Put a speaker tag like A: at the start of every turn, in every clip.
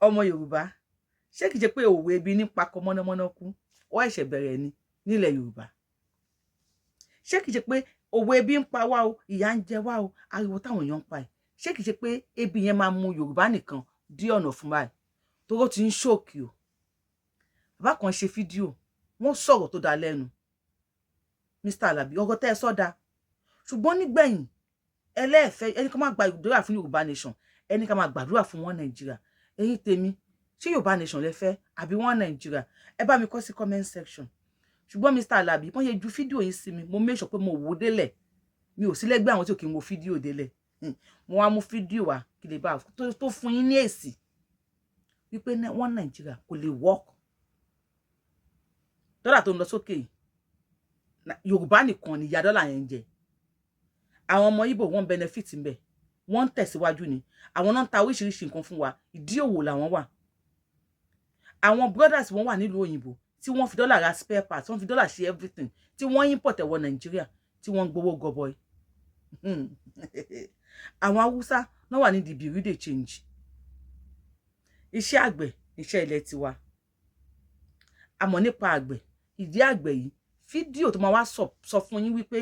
A: ọmọ Yorùbá ṣé kìí ṣe pé òwe ebi nípa kọ mọ́nàmọ́ná kú ó ẹ̀ṣẹ̀ bẹ̀rẹ̀ ni nílẹ̀ Yorùbá ṣé kìí ṣe pé òwe ebi ń pa wá o ìyà ń jẹ wá o ariwo táwọn èèyàn ń pa ẹ̀ ṣé kìí ṣe pé ebi yẹn máa mú Yorùbá nìkan dí ọ̀nà fún báyìí tó ti ń ṣòkì o bàbá kan ṣe fídíò wọ́n sọ̀rọ̀ tó dá lẹ́nu Mr. Alabi ọgọ́ tẹ́ ẹ sọ́dá ṣùgbọ́n nígbẹ̀yìn ẹlẹ́ẹ̀fẹ́ ẹni ká máa gba ìdúrà fún Yorùbá nation ẹni ká máa gbàdúrà fún wọn Nàìjíríà ẹ̀yin tèmi ṣé Yorùbá nation lẹ fẹ́ àbí wọn Nàìjíríà ẹ bá mi kọ sí comment section ṣùgbọ́n Mr. Alabi wọ́n yẹ ju fídíò yìí sí mi mo make sure pé mo wò délẹ̀ mi ò sí lẹ́gbẹ́ àwọn tí ò kí n wo fídíò délẹ̀ mo wá mú fídíò wá kí lè bá tó fún yín ní èsì wípé wọn Nàìjíríà kò lè work dọ́là tó ń lọ sókè yìí Yorùbá nìkan ni ìyá dọ́là yẹn ń jẹ àwọn ọmọ Ìgbò wọ́n benefit ńbẹ̀ wọ́n ń tẹ̀síwájú ni àwọn náà ń ta oríṣiríṣi nǹkan fún wa ìdí òwò làwọn wà àwọn brothers wọ́n wà nílùú òyìnbó tí wọ́n fi dọ́là ra spare parts wọ́n fi dọ́là ṣe everything tí wọ́n import ẹ̀wọ̀ Nàìjíríà tí wọ́n ń gbowó gọbọi àwọn Haúsá náà wà ní the bureau de change iṣẹ́ àgbẹ̀ iṣẹ́ ilẹ̀ tiwa àmọ́ nípa àgbẹ̀ ìdí àgbẹ̀ yìí fídíò tó máa wá sọ fún yín wípé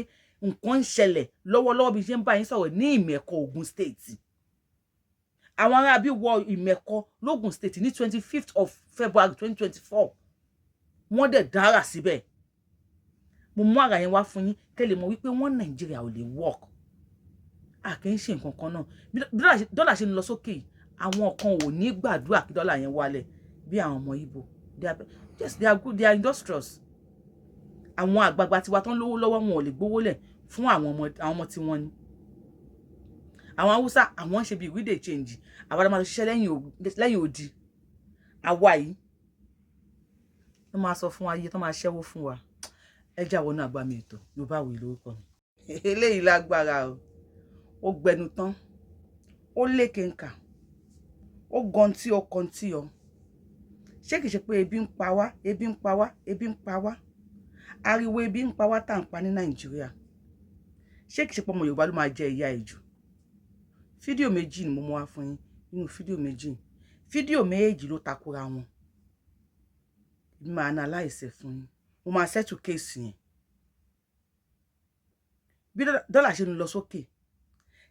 A: nǹkan ń ṣẹlẹ̀ lọ́wọ́lọ́wọ́ bí ṣe ń bá yín sọ̀rọ̀ ní IMŁKO Ogun State àwọn ará bí wọ IMŁKO lógun State ní 25th of February 2024 wọ́n dẹ̀ dára síbẹ̀ mo mú ara yẹn wá fún yín kẹ́ lè mọ̀ wípé wọ́n Nàìjíríà ò lè work a kì í ṣe nǹkan kan náà bí dọ́là ṣe ń lọ sókè àwọn kan ò ní gbàdúrà kí dọ́là yẹn wálẹ̀ bí àwọn ọmọ Ìgbò yes they are good they are industrious àwọn àgbààgbà tiwa tán lówó lọ́wọ́ wọn ò lè gbówó lẹ̀ fún àwọn ọmọ tí wọ́n ní àwọn Haúsá àwọn ń ṣe bí we dey change àwa la máa ṣiṣẹ́ lẹ́yìn odi àwa yìí ló máa sọ fún wa iye tó máa ṣẹ́wó fún wa ẹ jáwọ́ náà àgbà mi ètò Yorùbáwùyí lórúkọ mi eléyìí lágbára o ó gbẹnu tán ó lékè ńkà ó gan tí ó kan tí ọ ṣé kìí ṣe pé ebi ń pa wá ebi ń pa wá ebi ń pa wá ariwo ebi ń pa wá tá à ń pa ní Nàìjíríà ṣé kìí ṣe pé ọmọ Yorùbá ló máa jẹ ìyà ìjù fídíò méjì ni mo mú wá fún yín nínú fídíò méjì ló takora wọn bí máa analyze fún yín mo máa settle case yẹn bí dọ́là ṣe ń lọ sókè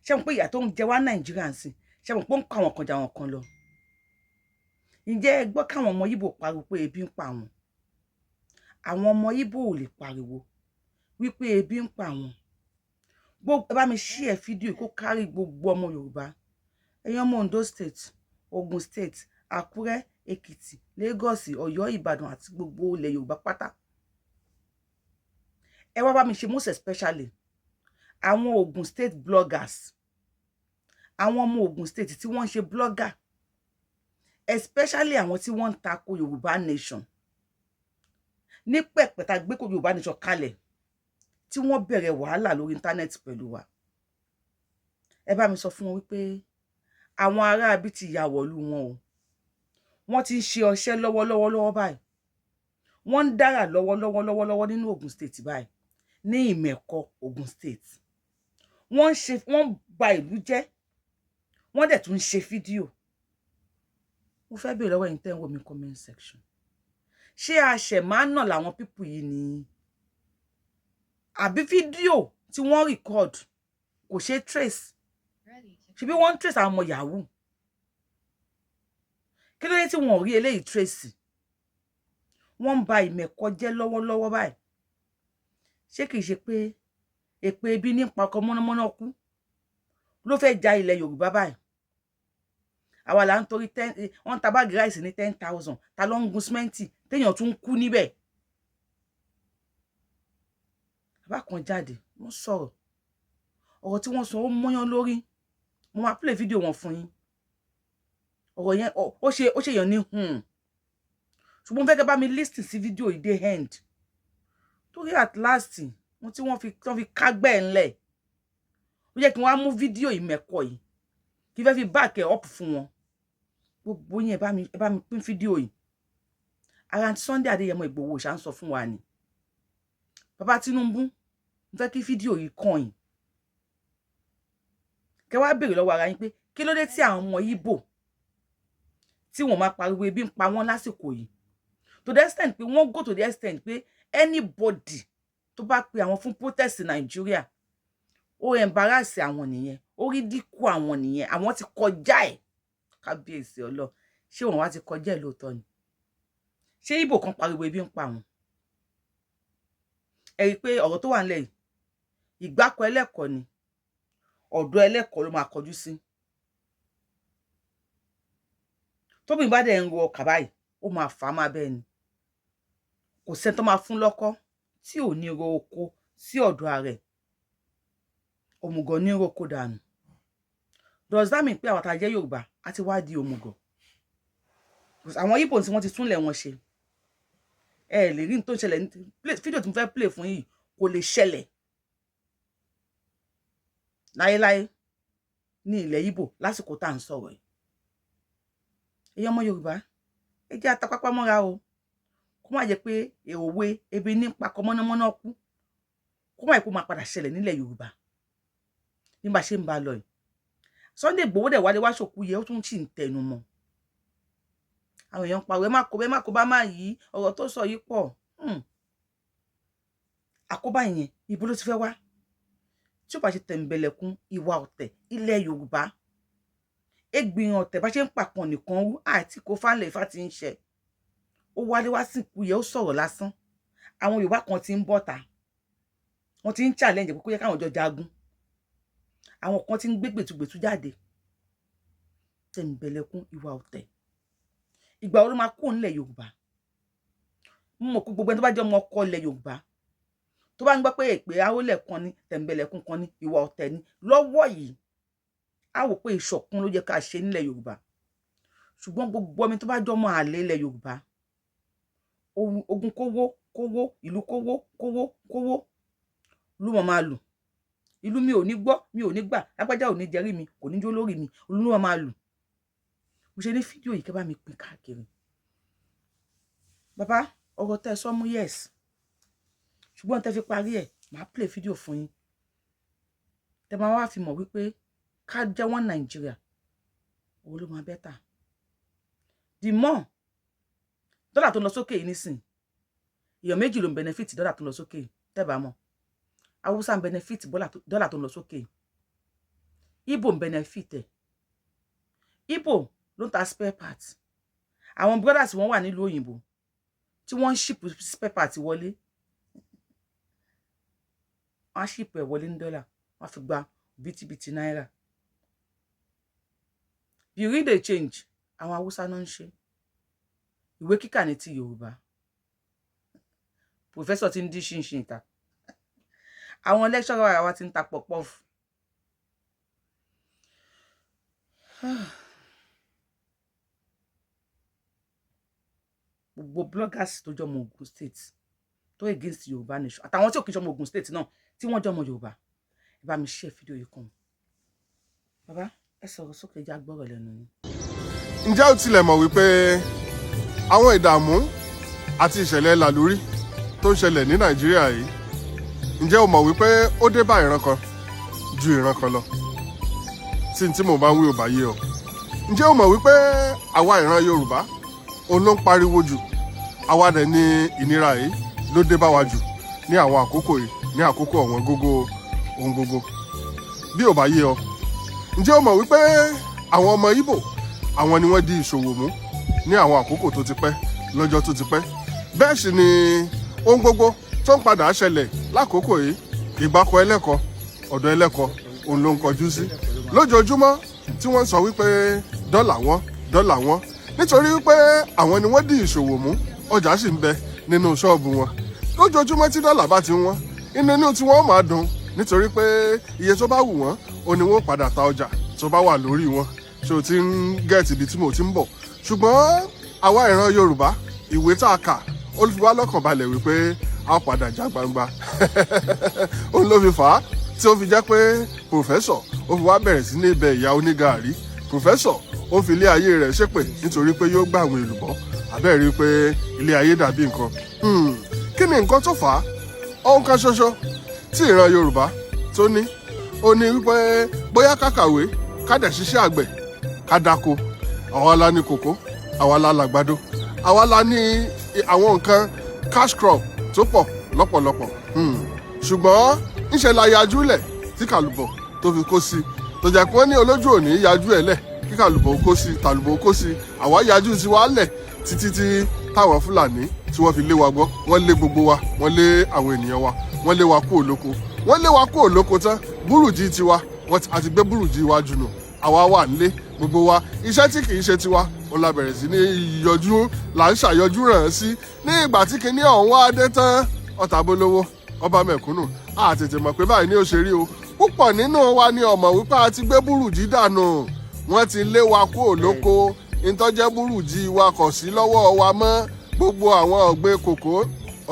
A: ṣé mo pé ìyà tó ń jẹ wá Nàìjíríà sí ṣé mo pé ń kọ àwọn kan jà wọn kan lọ ǹjẹ́ ẹ gbọ́ káwọn ọmọ Ìgbò pariwo pé ebi ń pa wọn àwọn ọmọ Ìgbò ò lè pariwo wípé ebi ń pa wọn gbogbo ẹ bá mi share fídíò kó kárí gbogbo ọmọ Yorùbá ẹ̀yin ọmọ Ondo State Ogun State Àkúrẹ́ Èkìtì Lagos Ọ̀yọ́ Ìbàdàn àti gbogbo ilẹ̀ Yorùbá pátá ẹ wá bá mi ṣe most especially àwọn Ogun State bloggers àwọn ọmọ Ogun State tí wọ́n ń ṣe blogger especially àwọn tí wọ́n ń tako Yorùbá nation ní pẹ̀pẹ̀ta gbé kó Yorùbá nation kalẹ̀ tí wọ́n bẹ̀rẹ̀ wàhálà lórí internet pẹ̀lú wa ẹ bá mi sọ fún wọn wípé àwọn ará bí ti ya wọ̀lú wọn o wọ́n ti ń ṣe ọṣẹ́ lọ́wọ́lọ́wọ́ báyìí wọ́n ń dára lọ́wọ́lọ́wọ́ nínú Ogun State báyìí ní IMŁKO Ogun State wọ́n ba ìlú jẹ́ wọ́n dẹ̀ tún ń ṣe fídíò mo fẹ́ bèèrè lọ́wọ́ ẹ̀yin tẹ́ ń wò mí comment section ṣé àṣẹ máa ń nà làwọn pípù yìí ni àbí fídíò tí wọ́n record kò ṣe trace ṣebí wọ́n ń trace àwọn ọmọ yahoo kí ló dé tí wọ́n ò rí eléyìí trace wọ́n ń ba IMŁKO jẹ́ lọ́wọ́lọ́wọ́ báyìí ṣé kìí ṣe pé èpè ebi nípa ọkọ mọ́nàmọ́ná kú ló fẹ́ ja ilẹ̀ Yorùbá báyìí àwa là ń torí wọ́n ta báàgì ráìsì ní 10,000 ta ló ń gun símẹ́ǹtì téèyàn tún kú níbẹ̀ bàbá kan jáde wọ́n sọ̀rọ̀ ọ̀rọ̀ tí wọ́n sọ ó mọ́yán lórí mo máa play fídíò wọn fún yín ọ̀rọ̀ yẹn ó ṣe yàn ní ṣùgbọ́n fẹ́ kẹ́ bá mi listen sí fídíò yìí dé end torí at last wọ́n tí wọ́n fi kágbẹ́ ńlẹ̀ ó yẹ kí wọ́n á mú fídíò IMŁKO yìí kí fẹ́ fi back ẹ̀ up fún wọn gbogbo yín ẹ bá mi pín fídíò yìí ara Sunday Adéyẹmọ Ìgbòho ṣá ń sọ fún wa ni bàbá Tinubu ń fẹ́ kí fídíò yìí kàn yín kẹ́ wá béèrè lọ́wọ́ ara yín pé kí ló dé tí àwọn ọmọ Ìgbò tí wọ́n máa pariwo ebi ń pa wọ́n lásìkò yìí. To the extent pé wọ́n go to the extent pé anybody tó bá pe àwọn fún protest Nigeria, ó embarrass àwọn nìyẹn, ó ridicule àwọn nìyẹn, àwọn ti kọjá ẹ̀. Kábíyèsí Ọlọ́run, ṣé wọ́n wá ti kọjá ẹ̀ lóòótọ́ ni? Ṣé Ìgbò kan pariwo ebi ń pa wọn? Ẹ rí pé ọ̀rọ̀ tó wà nílẹ̀ yìí, ìgbákọ̀ ẹlẹ́kọ̀ọ́ ni, ọ̀dọ̀ ẹlẹ́kọ̀ọ́ ló máa kọjú sí. Tóbìnrin bá dẹ̀ ń ro ọkà báyìí, ó máa fà á máa bẹ́ẹ̀ ni. Kò sẹ́ni tó máa fún lọ́kọ́ tí ò ní ro oko sí ọ̀dọ̀ ààrẹ. Òmùgọ̀ ní ro oko dànù. Does that mean pé àwọn tá jẹ́ Yorùbá á ti wá di òmùgọ̀? Àwọn Ìgbò tí wọ́n ti túnlẹ̀ wọn ṣe. Ẹ lè rí n tó ń ṣẹlẹ̀ ní fídíò tí mo fẹ́ play fún yìí kò lè ṣẹlẹ̀ láéláé ní ilẹ̀ Ìgbò lásìkò tá à ń sọ̀rọ̀ yìí. Ẹ̀yin ọmọ Yorùbá, ẹ jẹ́ atapápá mọ́ra o. Kó má jẹ́ pé òwe ebi ní pa kọ mọ́nàmọ́ná kú. Kó má jẹ́ pé ó máa padà ṣẹlẹ̀ nílẹ̀ Yorùbá. Bí bá ṣe ń bá lọ yìí. Sunday Igboho dẹ̀ wálé wá ṣòkú yẹ, ó tún sì ń tẹnu mọ́. Àwọn èèyàn pariwo ẹ má kó bá má yìí, ọ̀rọ̀ tó sọ yìí pọ̀. Àkóbá yẹn ibo ló ti fẹ́ wá? Tí ó bá ṣe tẹ̀m̀bẹ̀lẹ̀kún ìwà ọ̀tẹ̀ ilẹ̀ Yorùbá. Ẹgbìyàn ọ̀tẹ̀ bá ṣe ń pàkan nìkan wú àti kó fánlẹ̀ Ifá ti ń ṣẹ. Ó wálé wá sìnkú yẹ, ó sọ̀rọ̀ lásán. Àwọn Yorùbá kan ti ń bọ́ta. Wọ́n ti ń challenge pé kó yẹ káwọn jọ jagun. Àwọn kan ti ń gbé gbètùgbètù jáde. Tẹ̀m̀bẹ̀lẹ̀kún ìwà ọ̀tẹ̀. Ìgbà wo ló máa kúrò nílẹ̀ Yorùbá? Mo mọ̀ pé gbogbo ẹni tó bá jẹ́ ọmọ ọkọ ilẹ̀ Yorùbá tó bá ń gbọ́ pé èpè àwọlẹ̀ kan ní tẹ̀m̀bẹ̀lẹ̀kún kan ní ìwà ọ̀tẹ̀ ni lọ́wọ́ yìí, á wò pé ìṣọ̀kan ló yẹ ká ṣe nílẹ̀ Yorùbá. Ṣùgbọ́n gbogbo ọmọ tó bá jẹ́ ọmọ àlè ilẹ̀ Yorùbá, ogun kówó, ìlú kówó ló máa lù. Ìlú mi ò ní gbọ́, mi ò ní gbà, lágbájá ò ní jẹ́rí mi, kò ní jó lórí mi, olú ló máa lù. Mo ṣe ní fídíò yìí kẹ́ bá mi pín káàkiri. Bàbá, ọ̀rọ̀ tẹ́ sọ mú yes. Ṣùgbọ́n tẹ́ fi parí ẹ̀, màá play fídíò fún yín. Tẹ́ máa wá fi mọ̀ wípé ká jẹ́ wọ́n Nàìjíríà, owó ló máa bẹ́tà. The more dọ́là tó lọ sókè yìí nísìn, èèyàn méjì ló ń benefit dọ́là tó lọ sókè yìí, tẹ́ bá mọ̀. Hausa ń benefit dọ́là tó lọ sókè yìí. Igbo ń benefit ẹ̀. Igbo ló ń ta spare parts. Àwọn brothers wọ́n wà nílùú òyìnbó tí wọ́n ń ship spare parts wọlé. Wọ́n ship ẹ̀ wọlé ní dọ́là, wọ́n fi gba bìtìbìtì náírà. You read the change, àwọn Hausa náà ń ṣe. Ìwé kíkà ní ti Yorùbá. Professor ti ń dí ṣinṣin ta. Àwọn lecturer wa ti ń ta pọ̀pọ̀fù. Gbogbo bloggers tó jọ ọmọ Ogun State tó against Yorùbá nation àtàwọn tí ò kí jọ ọmọ Ogun State náà tí wọ́n jọ ọmọ Yorùbá, ẹ bá mi share fídíò yìí kan. Bàbá, ẹ sọ̀rọ̀ sókè já gbọ́rọ̀ lẹ́nu yín.
B: Ǹjẹ́ o tilẹ̀ mọ̀ wípé àwọn ìdààmú àti ìṣẹ̀lẹ̀ làlúrí tó ń ṣẹlẹ̀ ní Nàìjíríà yìí, ǹjẹ́ o mọ̀ wípé ó dé bá ìran kan ju ìran kan lọ? Tí mo bá ń wí ò bá yé ọ. Ǹjẹ́ o mọ̀ wípé àwa ìran Yorùbá òun ló ń pariwo jù, àwa dẹ̀ ní ìnira yìí ló dé bá wa jù ní àwọn àkókò yìí, ní àkókò ọ̀wọ́n gógó ohun gbogbo. Bí ò bá yé ọ, ǹjẹ́ o mọ̀ wípé àwọn ọmọ Ìgbò àwọn ni wọ́n di ìṣòwò mú ní àwọn àkókò tó ti pẹ́, lọ́jọ́ tó ti pẹ́? Bẹ́ẹ̀ sì ni ohun gbogbo tó ń padà ṣẹlẹ̀ lákòókò yìí, ìgbákọ̀ ẹlẹ́kọ̀ ọ̀dọ̀ ẹlẹ́kọ̀ òun ló ń kọjú sí lójoojúmọ́ tí wọ́n sọ wípé dọ́là wọn nítorí wípé àwọn ni wọ́n di ìṣòwò mú, ọjà sì ń bẹ nínú ṣọ́ọ̀bù wọn. Lójoojúmọ́ tí dọ́là bá ti wọ́n, inú tí wọ́n máa dùn nítorí pé iye tó bá wù wọ́n ó ní wọ́n padà ta ọjà tó bá wà lórí wọn. Ṣé o ti ń gẹ̀ẹ́tì ibi tí mo ti ń bọ̀? Ṣùgbọ́n àwa ìran Yorùbá, ìwé tá a kà ó fi wá lọ́kàn balẹ̀ wípé a padà já gbangba. Òun ló fi fà á tí ó fi jẹ́ pé pòfẹ́sọ̀ ó fi wá bẹ̀rẹ̀ sí ní ibẹ̀ ìyá onígàárí. Pòfẹ́sọ̀ ó fi ilé ayé rẹ̀ ṣépè nítorí pé yóò gbà àwọn èlùbọ́. Àbẹ́ẹ̀ rí i pé ilé ayé dàbí nǹkan. Kí ni nǹkan tó fà á? Ohun kan ṣoṣo tí ìran Yorùbá tó ní, ó ní wípé bóyá ká kàwé, ká dẹ̀ ṣiṣẹ́ àgbẹ̀, ká dáko. Àwa la ní kòkó, àwa la làgbàdo àwa la ní àwọn nǹkan cash crop tó pọ̀ lọ́pọ̀lọpọ̀ ṣùgbọ́n ńṣe la yajú lẹ̀ tí kàlùbọ̀ tó fi kó sí tó jẹ́ pé wọ́n ní olójú òní yajú ẹ̀ lẹ̀ kí kàlùbọ̀ kó sí tàlùbọ̀ kó sí àwa yajú ti wá lẹ̀ títí tí táwọn Fúlàní tí wọ́n fi lé wa gbọ́ wọ́n lé gbogbo wa wọ́n lé àwọn ènìyàn wa wọ́n lé wa kúrò lóko wọ́n lé wa kúrò lóko tán búrùjí tiwa àti gbé búrùjí wa jùnà àwa wà nílé gbogbo wa iṣẹ́ tí kì í ṣe tiwa òun la bẹ̀rẹ̀ sí ní yọjú là ń ṣàyọjú ràn án sí ní ìgbà tí kinní ọ̀hún wá dé tán ọ̀tá bolówó ọba mẹ̀kúnnù a tètè mọ̀ pé báyìí ní ó ṣe rí o púpọ̀ nínú wa ni ọmọ wípé a ti gbé búrùjí dànù wọ́n ti lé wa kúrò lóko ìtọ́jẹ́ búrùjí wa kò sí lọ́wọ́ wa mọ́ gbogbo àwọn ọ̀gbìn kòkó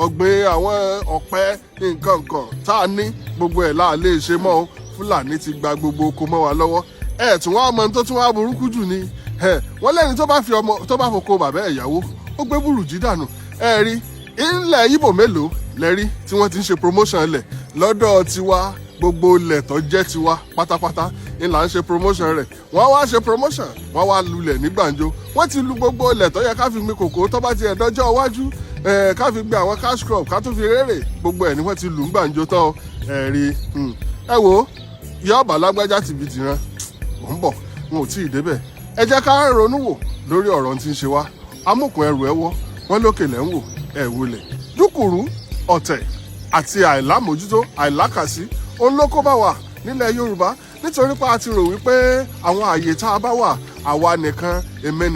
B: ọ̀gbìn àwọn ọ̀pẹ nǹkan tá a ní gbogbo ẹ̀ láà lè ṣe mọ́ o Fúlàní ti gba gbogbo oko mọ́ wa lọ́wọ́ tí wọ́n ọmọ tó tún wá burúkú jù ni wọ́n lẹ́ni tó bá foko bàbá ẹ̀ yàwó ó gbé búrùjí dànù rí ilẹ̀ Ìgbò mélòó lẹ́rí tí wọ́n ti ń ṣe promotion lẹ̀ lọ́dọ̀ tiwa gbogbo ilẹ̀ tó jẹ́ tiwa pátápátá ni là ń ṣe promotion rẹ̀ wọ́n wá ṣe promotion wọ́n wá lulẹ̀ ní gbàǹjo wọ́n ti lu gbogbo ilẹ̀ tó yẹ ká fi gbin kòkó tó bá ti ẹ̀dọ́jọ́ iwájú ká fi gbin àwọn cash crop ká tó fi rérè gbogbo ẹ̀ ni wọ́n ti lù ń gbàǹjo tán rí ẹ wo ìyá ọ̀bà lágbájá tìbí tìran ò ń bọ̀ wọn ò tí ì débẹ̀ ẹ jẹ́ ká ronú wò lórí ọ̀rọ̀ tí ń ṣe wá amúkùn ẹrù ẹ wọ́ wọ́n lókè lẹ́ ń wò ẹ̀ wọlé dúkùrú ọ̀tẹ̀ àti àìlámójútó àìlákàsí òun ló kó bá wà nílẹ̀ Yorùbá nítorí pé a ti rò wípé àwọn àyè tá a bá wà àwa nìkan èmi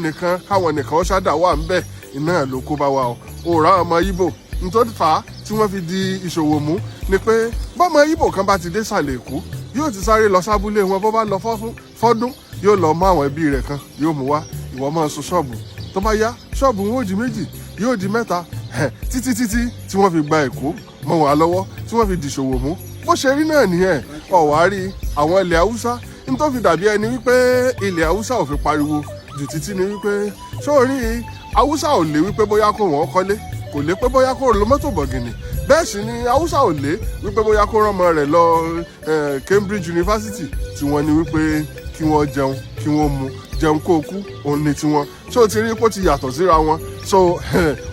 B: nìkan káwọn nìkan ó ṣáda wà ń bẹ̀ iná ló kó bá wa o òòrà ọmọ Ìgbò nítorí fà á tí wọ́n fi di ìṣòwò mú ni pé bọ́mọ Ìgbò kan bá ti dé sàlẹ̀ Èkó yóò ti sáré lọ sábúlé wọn bó bá lọ fọ́dún yóò lọ mọ àwọn ẹbí rẹ̀ kan yóò mú wá ìwọ máa sùn ṣọ́ọ̀bù tó bá yá ṣọ́ọ̀bù wọn ò di méjì yóò di mẹ́ta títí tí wọ́n fi gba Èkó mọ́ wà lọ́wọ́ tí wọ́n fi dìṣòwò mú bó ṣe rí náà nìyẹn ọ̀wárí àwọn ilẹ̀ Haúsá ní tó fi dàbí ẹni wípé ilẹ̀ Haúsá ò fi pariwo jù títí ni wípé sórí Haúsá ò lè wípé bóyá kó wọ́n kọ́lé kò lè pé bóyá kó lo mọ́tò bọ̀gìnì bẹ́ẹ̀ sì ni Haúsá ò lè wípé bóyá kó rán ọmọ rẹ̀ lọ Cambridge University tí wọ́n ní wípé kí wọ́n jẹun kí wọ́n mu jẹun kó kú òun ni tiwọn ṣó ti rí pé ó ti yàtọ̀ síra wọn so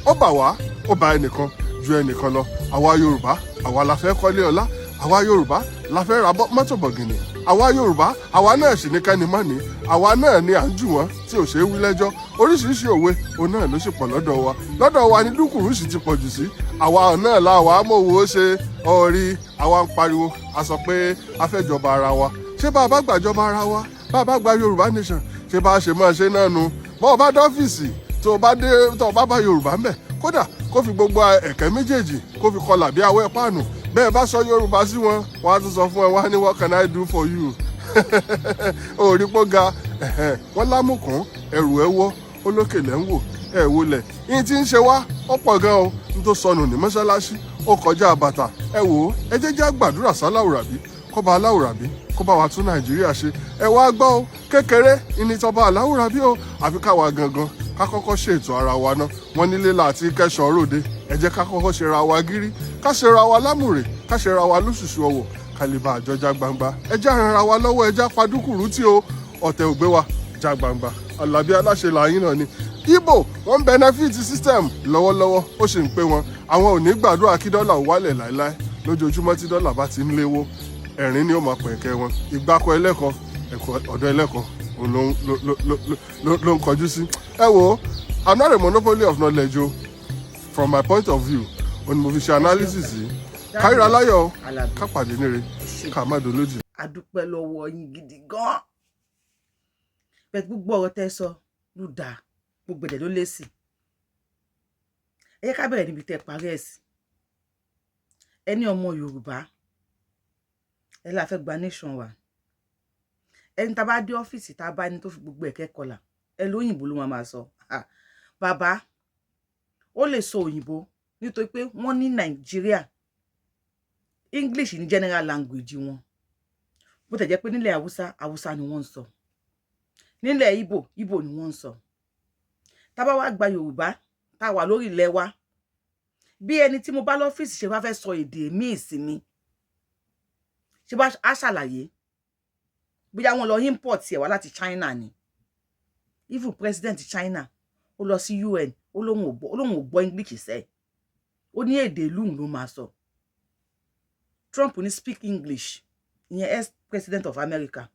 B: ó bà wá ó bà ẹnìkan ju ẹnìkan lọ àwa Yorùbá àwa la fẹ́ kọ́lé ọlá àwa Yorùbá la fẹ́ ra mọ́tò bọ̀gìnì àwa Yorùbá àwa náà sì ní kẹ́ni mọ́ni àwa náà ni à ń jù wọ́n tí ò ṣe é wí lẹ́jọ́ oríṣiríṣi òwe òun náà ló sì pọ̀ lọ́dọ̀ wa ni dúkùrú sì ti pọ̀ jù sí àwa náà la wàá mọ̀wó ṣe ọ̀rí àwa ń pariwo a sọ pé a fẹ́ jọba ara wa ṣé bá a bá gbàjọba ara wa bá a bá gba Yorùbá nation ṣé bá a ṣe máa ṣe náà nu bọ́ ọ bá dọ́fíìsì tó o bá bá Yorùbá ń bẹ̀ kódà kó fi gbogbo ẹ̀kẹ́ méjèèjì kó fi kọlà bí awẹ́ páànù bẹ́ẹ̀ bá sọ Yorùbá sí wọn wọ́n á tún sọ fún ẹ wá ní what can I do for you òòrí pọ́ ga wọ́n lámùkún ẹrù ẹ wọ́ olókè lẹ́ ń wò ẹ wọlẹ̀ yín tí ń ṣe wá ó pọ̀ gan o n tó sọnù ní mọ́ṣáláṣí ó kọjá bàtà ẹ wò ó ẹ jẹ́ jẹ́ gbàdúrà sáláwùrábí kọ́ba aláwùrábí kó bá wa tún Nàìjíríà ṣe ẹ wá gbọ́ o kékeré ìní tọba aláwùrábí o àfi káwa gangan ká kọ́kọ́ ṣètò ara wa ná wọn nílé láti kẹ́sàn-án ròde ẹ jẹ́ ká kọ́kọ́ ṣera wa gírí ká ṣera wa lámùrè ká ṣera wa lóṣùṣù ọwọ̀ ká lè bá àjọjà gbangba ẹ já ara wa lọ́wọ́ ẹ já padúkùrú tí o ọ̀tẹ̀ ògbé wa já gbangba Alábí aláṣẹ làyín náà ni Ìgbò wọ́n benefit system lọ́wọ́lọ́wọ́ ó sì ń pé wọn àwọn ò ní gbàdúrà kí dọ́là ò wálẹ̀ láéláé lójoojúmọ́ tí dọ́là bá ti ń léwó ẹ̀rín ni ó máa pẹ̀kẹ́ wọn ìgbàkọ̀ ẹlẹ́kọ̀ọ́ ọ̀dọ̀ ẹlẹ́kọ̀ọ́ ló ń kọjú sí. ẹ wo I'm not a monopoly of knowledge o from my point of view òní mo fi ṣe analysis yìí káríra láyọ̀ ká pàdé níre ká má dolódì.
A: a dúpẹ́ lọ́wọ́ yín gidi gan-an bẹ́ẹ̀ gbogbo ọ̀rọ̀ tẹ́ sọ ló dáa gbogbo ẹ̀dẹ̀ ló lé sí ẹ jẹ́ ká bẹ̀rẹ̀ níbi tẹ́ parí ẹ̀ sí ẹni ọmọ Yorùbá ẹ la fẹ́ gba nation wa ẹni tá a bá dé ọ́fíìsì tá a bá ní tó fi gbogbo ẹ̀kẹ́ kọlà ẹ lóyìnbó ló máa sọ bàbá ó lè sọ òyìnbó nítorí pé wọ́n ní Nàìjíríà English ní general language wọn bó tẹ̀ jẹ́ pé nílẹ̀ Haúsá ni wọ́n ń sọ nílẹ̀ Ìgbò ni wọ́n ń sọ tá a bá wá gba Yorùbá tá a wà lórí ilẹ̀ wa bí ẹni tí mo bá lọ́fíìsì ṣe bá fẹ́ sọ èdè míì sí mi ṣe bá a ṣàlàyé bóyá wọn lọ import ẹ̀ wá láti China ni even president China ó lọ sí UN ó lóhùn ò gbọ́ English sẹ́ ó ní èdè ìlú ló máa sọ. Trump ní speak English, ìyẹn ex president of America.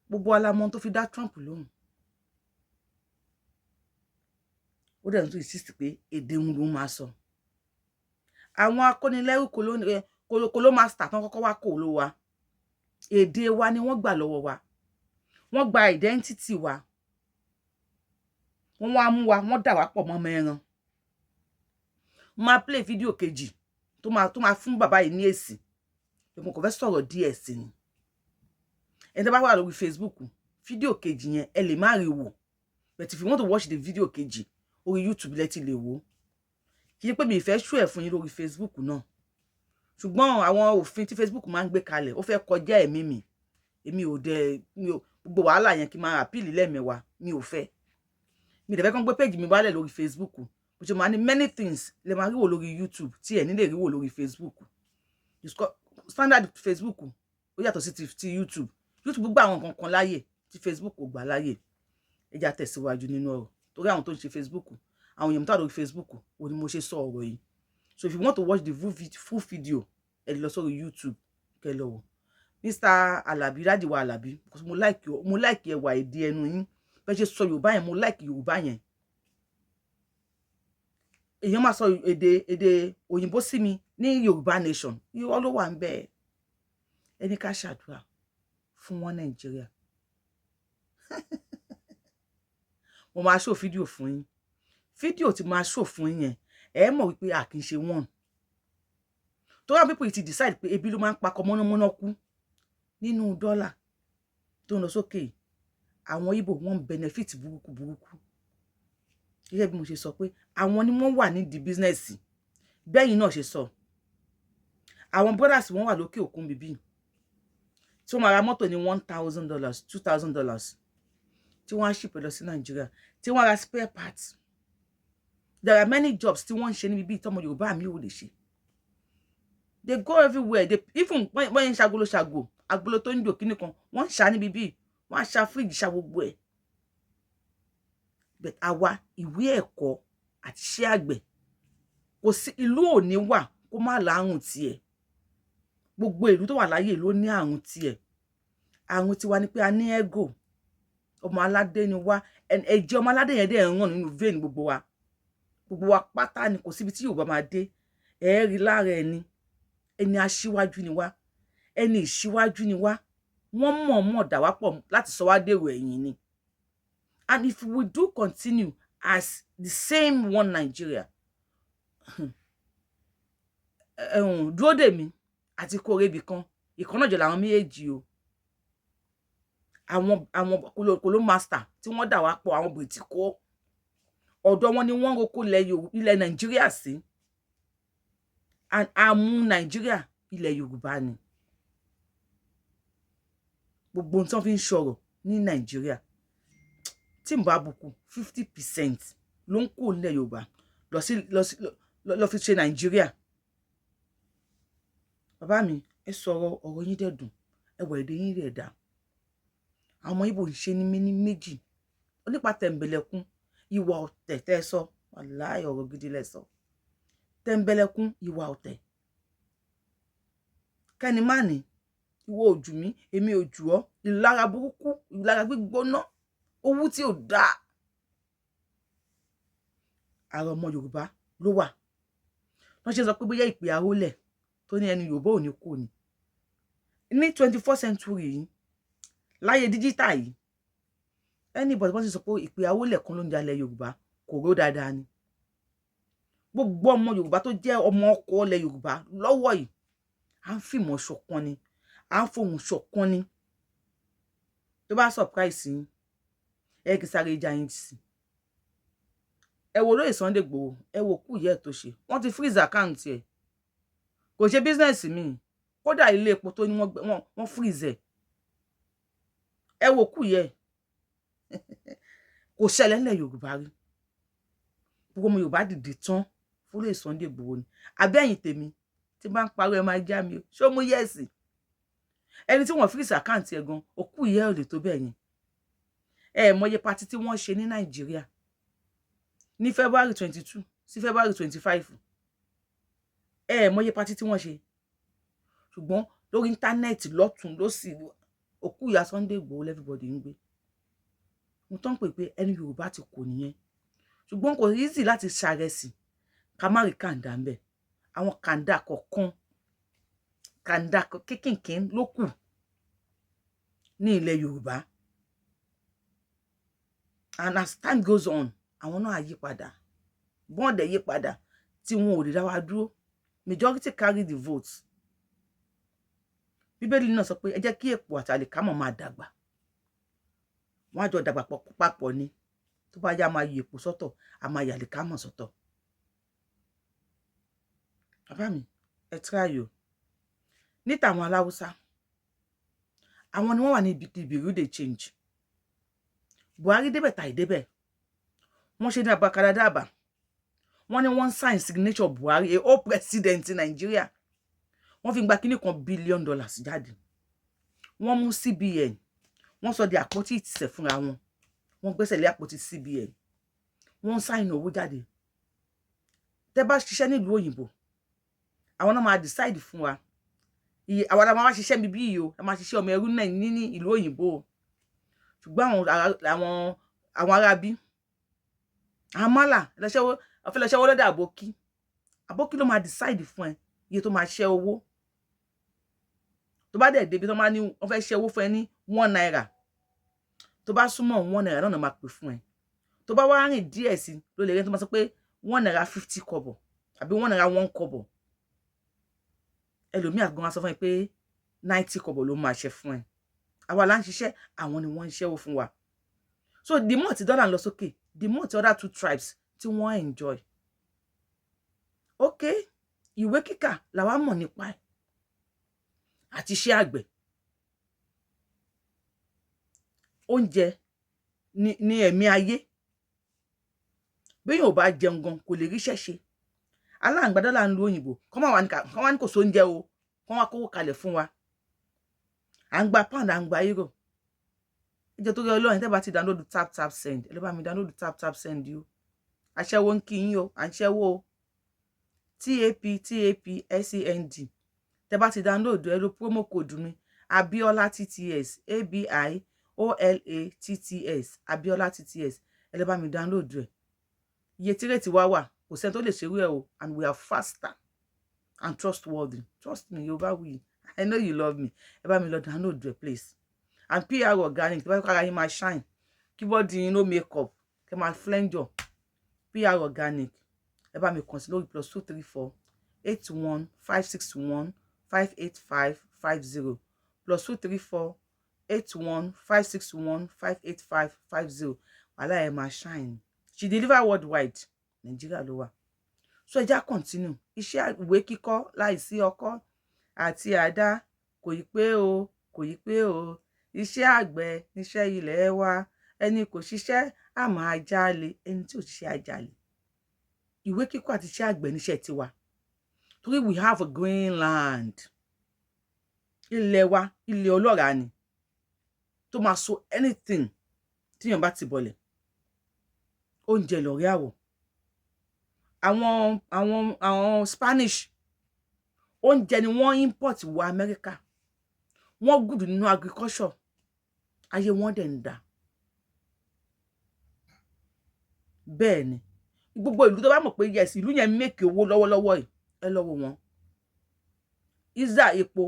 A: Gbogbo alamọ tó fi dá Trump lóhùn. Ó dẹ̀ tún insist pé èdè òun ló máa sọ. Àwọn akọ́nilẹ́rú kolo master tán kọ́kọ́ wá kó ló wa. Èdè wa ni wọ́n gbà lọ́wọ́ wa. Wọ́n gba identity wa. Wọ́n wá mú wa, wọ́n dà wá pọ̀ mọ́ mẹ́ran. Máa play video kejì tó máa fún bàbá yìí ní èsì. Mo kò fẹ́ sọ̀rọ̀ díẹ̀ sí ni. Ẹni tó bá wà lórí Facebook, video kejì yẹn ẹ lè má rí wò. But if you want to watch the video kejì, orí YouTube lẹ ti lè wò. Kì í pé mi fẹ́ show ẹ̀ fún yín lórí Facebook náà. Ṣùgbọ́n àwọn òfin tí Facebook máa ń gbé kalẹ̀, ó fẹ́ kọjá ẹ̀mí mi. Èmi ò gbogbo wàhálà yẹn kí máa appeal lẹ́mẹ̀wá, mi ò fẹ́. Mi dẹ̀ fẹ́ kàn gbé page mi wálẹ̀ lórí Facebook. Bó ṣe máa ní many things lè máa rí wò lórí YouTube tí ẹ̀ ní lè rí wò lórí Facebook. Standard Facebook ó yàtọ̀ sí ti YouTube. YouTube gba àwọn nǹkan kan láyè tí Facebook ò gbà láyè. Ẹ já tẹ̀síwájú nínú ọ̀rọ̀. Torí àwọn tó ń ṣe Facebook, àwọn èèyàn tó wà lórí Facebook, ó ní mo ṣe sọ ọ̀rọ̀ yìí. So if you want to watch the full video, ẹ lọ sórí YouTube kẹ́ lọ wò. Mr. Alabi, Daddy wa Alabi, because mo like ẹwà èdè ẹnu yín. Bẹ́ ṣe sọ Yorùbá yẹn, mo like Yorùbá yẹn. Èèyàn máa sọ èdè òyìnbó sí mi ní Yorùbá nation. Irọ́ ló wà ńbẹ̀. Ẹni ká ṣàdúrà fún wọn Nàìjíríà. Mo máa show fídíò fún yín. Fídíò tí máa show fún yín yẹn, ẹ mọ̀ wípé a kì í ṣe one. Tó wá people ti decide pé ebi ló máa ń pa mọ́nàmọ́ná kú nínú dọ́là tó ń lọ sókè. Àwọn Igbo wọ́n benefit burúkú. Gẹ́gẹ́ bí mo ṣe sọ pé àwọn ni wọ́n wà ní di business. Bẹ́yìn náà ṣe sọ. Àwọn brothers wọ́n wà lókè òkun bíbí. Tí wọ́n máa ra mọ́tò ní $1,000, $2,000. Tí wọ́n á ship lọ sí Nigeria. Tí wọ́n ra spare parts. There are many jobs tí wọ́n ń ṣe ní bíbí tọ́mọ Yorùbá mi ò lè ṣe. They go everywhere. They even when ń ṣagolo agolo tó ń jò kíní kan, wọ́n ń ṣá ní bíbí. Wọ́n á ṣá fridge ṣá gbogbo ẹ̀. But àwa ìwé ẹ̀kọ́ àti iṣẹ́ àgbẹ̀ kò sí ìlú òní wà kó má láàrùn tiẹ̀. Gbogbo ìlú tó wà láyé ló ní àrùn tiẹ̀. Àrùn tiwa ni pé a ní ego. Ọmọ aládé ni wá. Ẹ̀jẹ̀ ọmọ aládé yẹn dẹ̀ ń ràn nínú vein gbogbo wa. Gbogbo wa pátá ni kò síbi tí Yorùbá máa dé. Ẹ rí lára ẹni aṣíwájú ni wá. Ẹni ìṣíwájú ni wá. Wọ́n mọ̀ọ́mọ̀ dà wá pọ̀ láti sọ wá dèrò ẹ̀yìn ni. And if we do continue as the same one Nigeria, dúró dè mí àti kórè ibì kan, ìkan náà jẹ́ làwọn méjèèjì o. Àwọn kolo master tí wọ́n dà wá pọ̀, àwọn Bìrìtìkó, ọ̀dọ̀ wọn ni wọ́n roko ilẹ̀ Nàìjíríà sí. And àmú Nàìjíríà ilẹ̀ Yorùbá ni. Gbogbo ohun tí wọ́n fi ń sọ̀rọ̀ ní Nàìjíríà. Tí n bá bùkù 50% ló ń kó ilẹ̀ Yorùbá lọ fi ṣe Nàìjíríà. Bàbá mi, ẹ sọ̀rọ̀ ọ̀rọ̀ yín dẹ̀dùn. Ẹ wọ èdè yín rẹ̀ dá. Àwọn Igbo ń ṣe ní méjì. Onípa tẹ̀m̀bẹ̀lẹ̀kún, ìwà ọ̀tẹ̀ tẹ́ sọ. Wàláhì ọ̀rọ̀ gidi lẹ sọ. Tẹ̀m̀bẹ̀lẹ̀kún, ìwà ọ̀tẹ̀. Kẹ́ni má ní ìwọ ojú mi, èmi ojú ọ. Ìlara burúkú, ìlara gbígbóná. Owú tí ò dáa. Ara ọmọ Yorùbá ló wà. Wọ́n ṣe sọ pé bóyá ìpè àhólẹ̀ tó ní ẹni Yorùbá ò ní kú ni. Ní 21st century yìí, láyé digital yìí, anybody wọ́n ṣe sọ pé ìpè àhólẹ̀ kan ló ń jalè Yorùbá kò ró dáadáa ni. Gbogbo ọmọ Yorùbá tó jẹ́ ọmọ ọkọ ilẹ̀ Yorùbá lọ́wọ́ yìí, à ń fìmọ̀ ṣọ̀kan ni, à ń fohùn ṣọ̀kan ni. Tó bá surprise yín, ẹ kì í sáré já yín sí. Ẹ wo lóye Sunday Igboho, ẹ wo kú yẹ tó ṣe. Wọ́n ti freeze account ẹ̀. Kò ṣe business mi. Kódà ilé epo tó ní wọ́n freeze ẹ̀. Ẹ wo kú yẹ. Kò ṣẹlẹ̀ nílẹ̀ Yorùbá rí. Gbogbo ọmọ Yorùbá dìde tán fún lóye Sunday Igboho ni. Àbẹ́yìn tèmi tí bá ń parọ́ ẹ máa já mi o. Ṣé ó mú yẹ́sì? Ẹni tí wọ́n freeze account ẹ̀ gan, òkú yẹ ò lè tó bẹ́ẹ̀ yẹn. mọye party tí wọ́n ṣe ní Nàìjíríà ní February 22 sí February 25 mọye party tí wọ́n ṣe ṣùgbọ́n lórí íńtánẹ́ẹ̀tì lọ́tún lósì òkú ìyá Sunday Igboho everybody ń gbé mo tán pé ẹni Yorùbá ti kò nìyẹn ṣùgbọ́n kò easy láti ṣàrẹsì ká má rí kàńdà ń bẹ àwọn kàńdà kọ̀ọ̀kan kàńdà kékèké ló kù ní ilẹ̀ Yorùbá and as time goes on àwọn náà yí padà bọ́n dẹ̀ yí padà tí wọn ò lè dá wa dúró majority carry the votes Bíbélì náà sọ pé ẹ jẹ́ kí èpò àti àlìkámọ̀ máa dàgbà wọ́n á jọ dàgbà papọ̀ ni tó bá yá máa yí èpò sọ́tọ̀ a máa yí àlìkámọ̀ sọ́tọ̀ bàbá mi ẹ try o ní tàwọn aláwùsá àwọn ni wọ́n wà ní ìbìrú dey change Buhari débẹ̀ tàì débẹ̀ wọ́n ṣe ní abakadadaba wọ́n ní wọ́n sign signature Buhari a whole president in Nigeria wọ́n fi gba kíní $1 billion jáde wọ́n mú CBN wọ́n sọ di àpótí ìtìsẹ̀ fúnra wọn wọ́n gbẹ́sẹ̀ lé àpótí CBN wọ́n sign owó jáde tẹ́ bá ṣiṣẹ́ nílùú òyìnbó àwọn náà máa decide fún wa àwọn la máa ṣiṣẹ́ mi bí yìí o la máa ṣiṣẹ́ ọmọ ẹrú náà ní ìlú òyìnbó ṣùgbọ́n àwọn arábí àmàlà ọ̀fẹ́lẹ́ṣẹ́wó lọ́dọ̀ àbókí ló máa decide fún ẹ iye tó máa ṣẹ́ owó tó bá dẹ̀ débi tó máa ní wọ́n fẹ́ ṣẹ́ owó fún ẹ ní £1 tó bá súnmọ́ £1 náà máa pè fún ẹ tó bá wá rìn díẹ̀ sí ló lè rẹ́ tó máa sọ pé £1.50 kọ́bọ̀ àbí £1 ẹlòmíà gan sọ fún ẹ pé 90 kọ́bọ̀ ló máa ṣe fún ẹ àwa là ń ṣiṣẹ́ àwọn ni wọ́n ń ṣẹ́wó fún wa so the more tí dọ́là ń lọ sókè the more tí other two tribes tí wọ́n enjoy okay ìwé kíkà làwa mọ̀ nípa ẹ̀ àti iṣẹ́ àgbẹ̀ oúnjẹ ní ẹ̀mí ayé béèyàn ò bá jẹun gan kò lè ríṣẹ́ ṣe aláǹgbá dọ́là ń lu òyìnbó kọ́ wá ní kò sóúnjẹ o kọ́ wá kówó kalẹ̀ fún wa à ń gba pound à ń gba euro ìjọ tó rí Ọlọ́run tẹ́ bá ti download tap send ẹ lọ bá mi download tap send yìí o aṣẹ́wó ń kí yín o à ń ṣẹ́wó o tap send tẹ́ bá ti download ẹ lo promo code mi Abiola TTS ABIOLA Abiola TTS ẹ lọ bá mi download ẹ iye tí rètí wá wà kò sẹ́ni tó lè ṣerú ẹ o and we are faster and trustworthy trust me Yorubawuyi I know you love me ẹ bá mi lọ download ẹ please and PR organic tí bá kára yín máa shine keyboard yín no makeup kẹ́ máa flenjo PR organic ẹ bá mi kàn sí lórí +234 81 561 58550 +234 81 561 58550 wàhálà ẹ máa shine she deliver worldwide Nigeria ló wà so ẹ já continue iṣẹ́ ìwé kíkọ́ láìsí ọkọ́ àti àdá kò yí pé o iṣẹ́ àgbẹ̀ níṣẹ́ ilẹ̀ wa ẹni kò ṣiṣẹ́ á máa jalè ẹni tí ò ṣiṣẹ́ á jalè ìwé kíkọ́ àti iṣẹ́ àgbẹ̀ níṣẹ́ tiwa torí we have a green land ilẹ̀ wa ilẹ̀ ọlọ́ràá ni tó máa so anything tíyàn bá ti bọ̀lẹ̀ oúnjẹ lọ̀rẹ́ àwọ̀ àwọn Spanish oúnjẹ ni wọ́n import wọ America wọ́n gùdù nínú agriculture ayé wọn dẹ̀ ń dà bẹ́ẹ̀ ni gbogbo ìlú tó bá mọ̀ pé yes ìlú yẹn make owó lọ́wọ́lọ́wọ́ yìí ẹ lọ́wọ́ wọn isa epo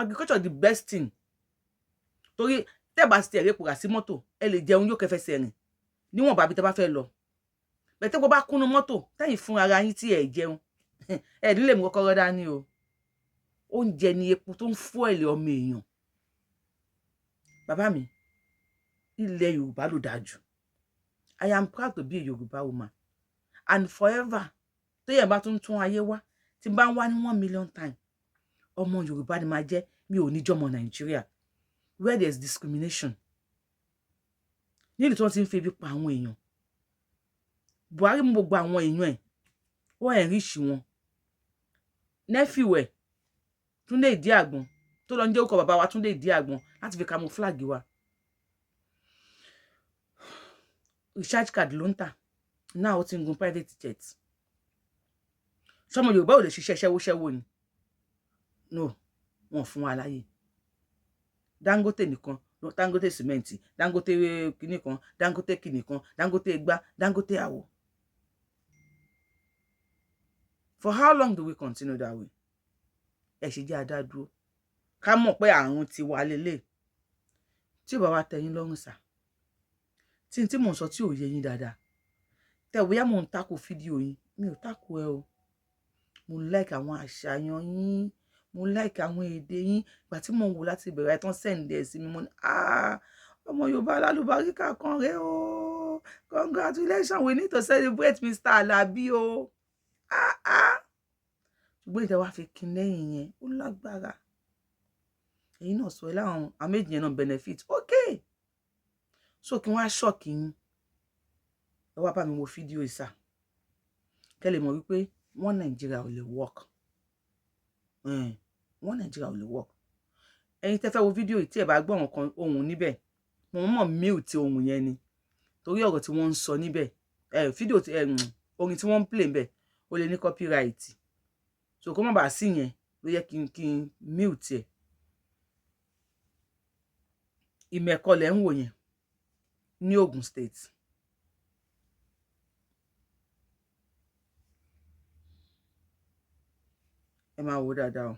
A: agriculture the best thing torí tẹ́bà sí ẹ̀rẹ́ epo rà sí mọ́tò ẹ lè jẹun yóò kẹfẹsẹ̀ rìn níwọ̀n bàbí tẹ́ bá fẹ́ lọ bẹ̀tẹ́ gbọ́ bá kúnnú mọ́tò tẹ́yìn fún ara yín tí ẹ̀ jẹun ẹ̀ nílé mú kọ́kọ́rọ́ dání o oúnjẹ ni epo tó ń fún ẹ̀lẹ́ ọmọ èèyàn bàbá mi ilẹ̀ Yorùbá ló dáa jù I am proud to be a Yoruba woman and forever téèyàn bá tún ayé wá tí n bá ń wá ní 1 million time ọmọ Yorùbá ni máa jẹ́ mi ò ní jọmọ Nàìjíríà where there is discrimination nílùú tí wọ́n ti ń fi ebi pa àwọn èèyàn Buhari mú gbogbo àwọn èèyàn ẹ̀ wọ́n enrich wọn nephew ẹ̀ Túndé Ìdí Àgbọn tó lọ ń jẹ́ orúkọ bàbá wa Túndé Ìdí Àgbọn láti fi camouflage wa recharge card ló ń tà náà ó ti ń gun private jet ṣọmọ Yorùbá ò lè ṣiṣẹ́ ṣẹ́wóṣẹ́wó ni no wọn fún wa láyè Dangote nìkan Dangote cement Dangote kìíní kan Dangote kìíní kan Dangote gbá Dangote àwò. For how long do we continue that way? Ẹ ṣe jẹ́ adá dúró ká mọ̀ pé àrùn ti wà lélẹ̀ tí ò bá wá tẹ́yín lọ́rùn sá tí mò ń sọ tí ò yé yín dáadáa tẹ́ bóyá mò ń tako fídíò yín mi ò tako ẹ o mo like àwọn àṣàyàn yín mo like àwọn èdè yín ìgbà tí mò ń wò láti bẹ̀rẹ̀ tán send ẹ̀ sí mi mo ní ọmọ Yorùbá alálùbáríkà kan rẹ o congratulations we need to celebrate Mr. Alabi o ṣùgbọ́n ìtẹ́wà fi kin lẹ́yìn yẹn ó lágbára èyí náà sọ ẹ láwọn àméjì yẹn náà benefit okay so kí wọ́n á ṣọ́ọ̀kì yín ẹ wá bá mi wo fídíò ìsà kẹ́ lè mọ̀ wípé wọ́n Nàìjíríà ò lè work wọ́n Nàìjíríà ò lè work ẹ̀yin tẹ́ fẹ́ wo fídíò tí ẹ bá gbọ́ nǹkan ohun níbẹ̀ mo mọ̀ mute ohun yẹn ni torí ọ̀rọ̀ tí wọ́n ń sọ níbẹ̀ fídíò orin tí wọ́n ń play níbẹ̀ ó lè ní copyright so kó má bàa sí yẹn ló yẹ kí n mute ẹ̀. IMÝKO lẹ́ ń wò yẹn ní Ogun State. Ẹ máa wò dáadáa o.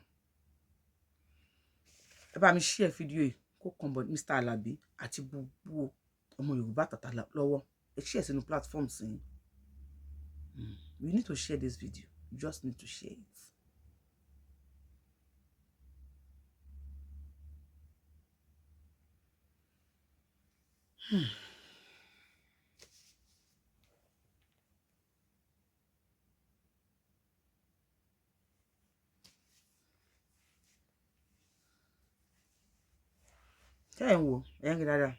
A: Ẹ bá mi share fídíò yìí kó kàn bọ̀ Mr. Alabi àti gbogbo ọmọ Yorùbá tàtà lọ́wọ́. Ẹ share sínú platforms yín. We need to share this video. You just need to share it. Ṣé ẹ̀ ń wò ẹ̀ ń rí dáadáa?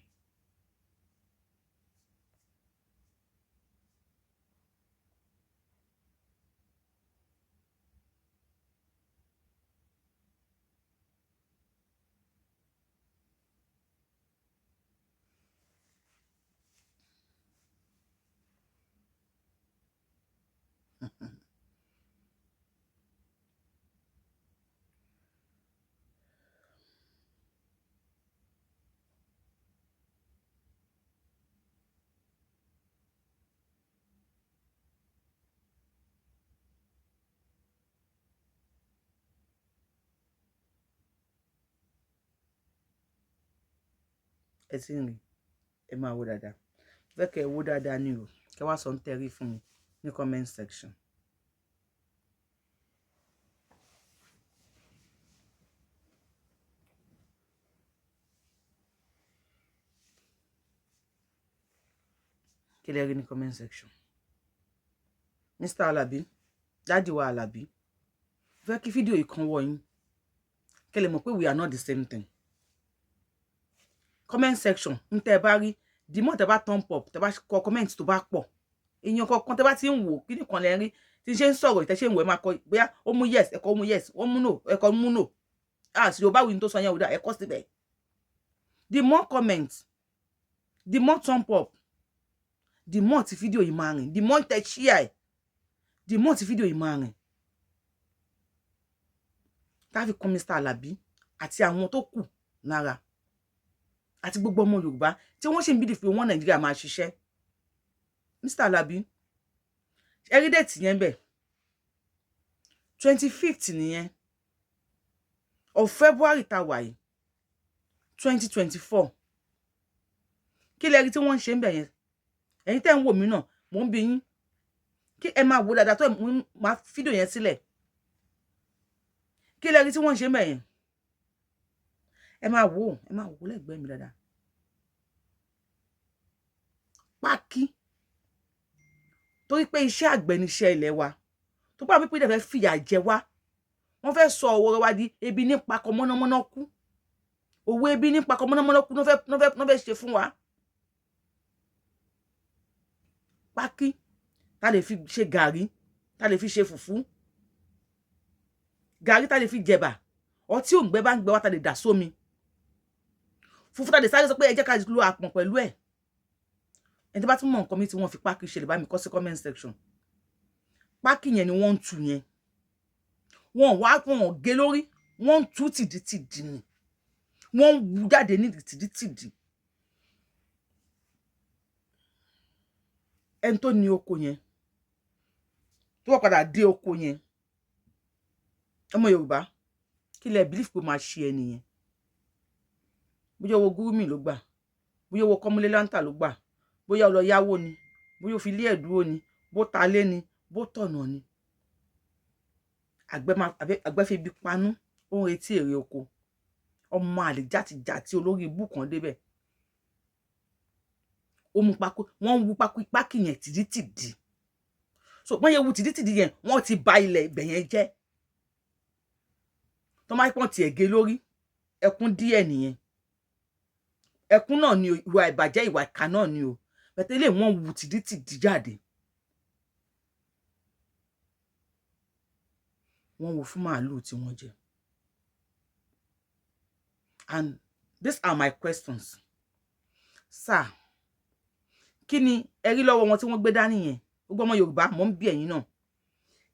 A: Ẹ ti ń rí ẹ máa wò dáadáa fẹ́ kẹ́ ẹ wò dáadáa ní o kẹ́ wá sọ ń tẹrí fún mi ní comment section. Kí lẹ rí ní comment section. Mr. Alabi Daddy wa Alabi fẹ́ kí fídíò yìí kan wọ yín kẹ́ lè mọ̀ pé we are not the same thing. Comment section ń tẹ́ bá rí the more tẹ́ bá thumb up tẹ́ bá kọ comment tó bá pọ̀ èèyàn kọ̀ọ̀kan tẹ́ bá ti ń wò kí nìkan lẹ rí tí ṣe ń sọ̀rọ̀ ìtẹ́ ṣe ń wò ẹ máa kọ bóyá ó mú yes ẹ kọ mú yes ó mú no ẹ kọ mú no sì Yorùbáwùyí tó sọ yẹn ò dá ẹ kọ síbẹ̀. The more comments the more thumb up the more tí fídíò yìí máa rìn the more tẹ́ share the more tí fídíò yìí máa rìn. Tá fi kọ Mr. Alabi àti àwọn tó kù lára àti gbogbo ọmọ Yorùbá tí wọ́n ṣe ń bídì fi wọ́n Nàìjíríà máa ṣiṣẹ́. Mr. Alabi ẹrí date yẹn bẹ̀ 25th nìyẹn of February tá wà yìí 2024 kí lẹ rí tí wọ́n ń ṣe ń bẹ̀ yẹn ẹ̀yin tẹ́ ń wò mí náà mò ń bi yín kí ẹ máa wò dáadáa tó máa fídíò yẹn sílẹ̀ kí lẹ rí tí wọ́n ń ṣe ń bẹ̀ yẹn ẹ máa wò lẹ́gbẹ̀ẹ́ mi dáadáa. Pákí torí pé iṣẹ́ àgbẹ̀ ni iṣẹ́ ilẹ̀ wa tó bá pípé fẹ́ fìyà jẹ wá wọ́n fẹ́ sọ ọwọ́ wa di ebi nípa kọ mọ́nàmọ́ná kú òwe ebi nípa kọ mọ́nàmọ́ná kú no fẹ́ ṣe fún wa. Pákí tá lè fi ṣe gàrí tá lè fi ṣe fùfú gàrí tá lè fi jẹ̀bà ọtí òǹgbẹ bá ń gbẹ wá tá lè dà sómi fùfú tá lè sáré sọ pé ẹ jẹ́ ká lo àpọ̀n pẹ̀lú ẹ̀ ẹni tí bá tún mọ̀ nǹkan mi tí wọ́n fi pákí ṣe lè bá mi kọ sí comment section. Pákí yẹn ni wọ́n ń tú yẹn. Wọ́n gé lórí, wọ́n ń tú tìdítìdì ni. Wọ́n ń wú jáde ní tìdítìdì. Ẹni tó ní oko yẹn, tó wá padà dé oko yẹn, ọmọ Yorùbá, kí lẹ believe pé máa ṣe ẹni yẹn? Bóyá owó gúrúmì ló gbà, bóyá owó kọ́múlé láńtà ló gbà, bóyá ó lọ yáwó ni, bóyá ó fi lé ẹ̀dúró ni, bó ta lé ni, bó tọ̀nà ni. Àgbẹ̀ fi bí panú, ó ń retí èrè oko. Ọmọ àlè játijàti olórí ibú kan débẹ̀. Ó mú pákó, wọ́n wú pákí yẹn tìdítìdì. So wọ́n yẹ wú tìdítìdì yẹn, wọ́n ti ba ilẹ̀ ibẹ̀ yẹn jẹ́. Tó máa pọ́n ti ẹ̀gẹ́ lórí, ẹkún díẹ̀ nìyẹn. Ẹkún náà ni ìwà ìbàjẹ́, ìwà ìkà náà ni o. Bẹ̀tẹ̀ ilé wọ́n wú tìdítìdì jáde. Wọ́n wo fún màálù tí wọ́n jẹ. And these are my questions. Sir, kí ni ẹ rí lọ́wọ́ wọn tí wọ́n gbé dání yẹn? Gbogbo ọmọ Yorùbá, mo ń bi ẹ̀yin náà.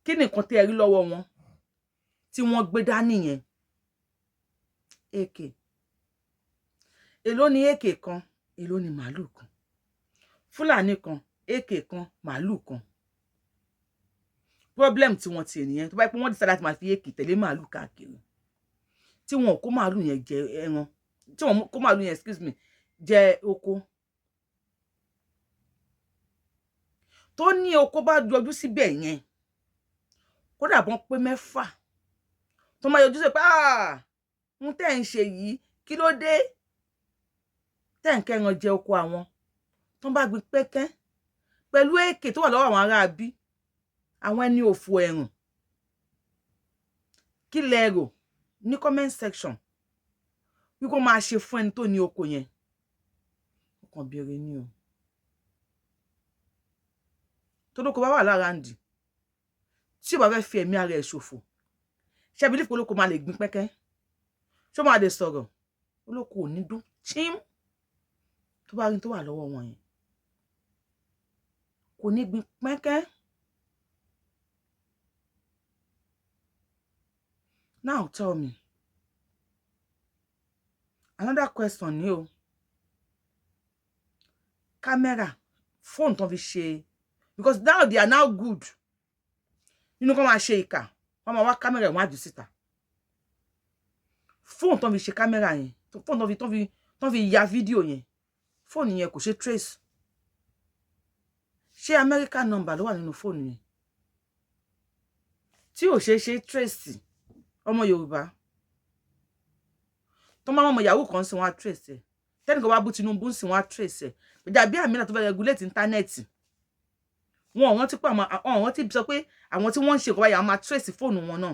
A: Kí ni nǹkan tí ẹ rí lọ́wọ́ wọn tí wọ́n gbé dání yẹn? AK. Èló ni AK kan, èló ni màálù kan. Fúlàní kan, AK kan, màálù kan. Problem tí wọ́n ti nìyẹn. Tó bá pé wọ́n decide láti máa fi AK tẹ̀lé màálù káàkiri. Tí wọn kó màálù yẹn jẹ ẹran. Tí wọn kó màálù yẹn, excuse me, jẹ oko. Tó ní oko bá yọjú síbẹ̀ yẹn, kódà bọ́n pé 6. Tó máa yọjú sí pé ń tẹ́ ń ṣe yìí, kí ló dé? Tẹ́ ń kẹ́ran jẹ oko àwọn. Tó bá gbin pẹ́kẹ́ pẹ̀lú AK tó wà lọ́wọ́ àwọn ará bí, àwọn ẹni òfò ẹ̀rùn. Kí lẹ rò ní comment section wí kó máa ṣe fún ẹni tó ní oko yẹn? Ó kàn béèrè ni o. Tó lóko bá wà lára ǹdì, tí ó bá fẹ́ fi ẹ̀mí ara ẹ̀ ṣòfò, ṣé believe pé olóko máa lè gbin pẹ́kẹ́? Ṣó máa lè sọ̀rọ̀? Olóko ò ní dún chim tó bá rí tó wà lọ́wọ́ wọn yẹn. Kò ní gbin pẹ́kẹ́. Now tell me. Another question ni o. Camera, phone tó fi ṣe, because now they are now good. Nínú kó máa ṣe ìkà, wọ́n máa wá camera wọ́n á jù síta. Phone tó fi ṣe camera yẹn, phone tó fi ya video yẹn, phone yẹn kò ṣe trace. Ṣé American number ló wà nínú phone yẹn? Tí ò ṣe trace ọmọ Yorùbá. Tó máa mọ yahoo kan sí wọn á trace ẹ̀. Tẹ́nìkan wá bú Tinubu sí wọn á trace ẹ̀. Dàbí Àmínà tó fẹ́ regulate internet. Wọ́n ti pé àwọn ti sọ pé àwọn tí wọ́n ń ṣe nǹkan báyìí àwọn máa trace fóònù wọn náà.